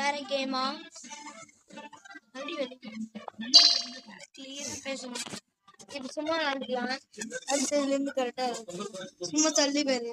வேற கேமா கிளியர் பேசணும். இப்ப சும்மா விளாண்டுக்கலாம். அடுத்ததுல இருந்து கரெக்டா இருக்கும். சும்மா தள்ளி போயிரு.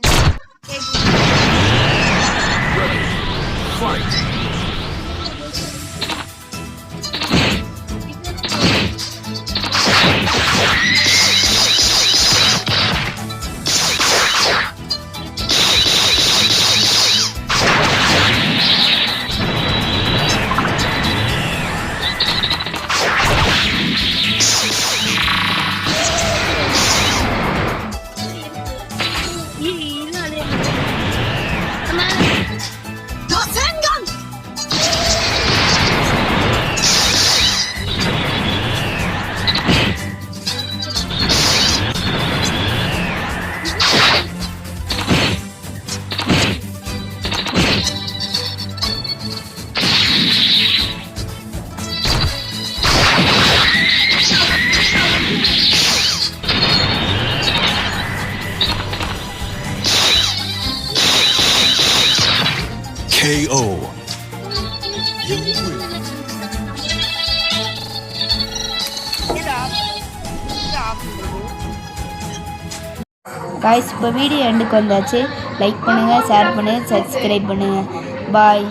KO. गाइस இப்போ வீடியோ எண்டுக்கு வந்தாச்சு. லைக் பண்ணுங்கள், ஷேர் பண்ணுங்கள், சப்ஸ்கிரைப் பண்ணுங்கள். பாய்.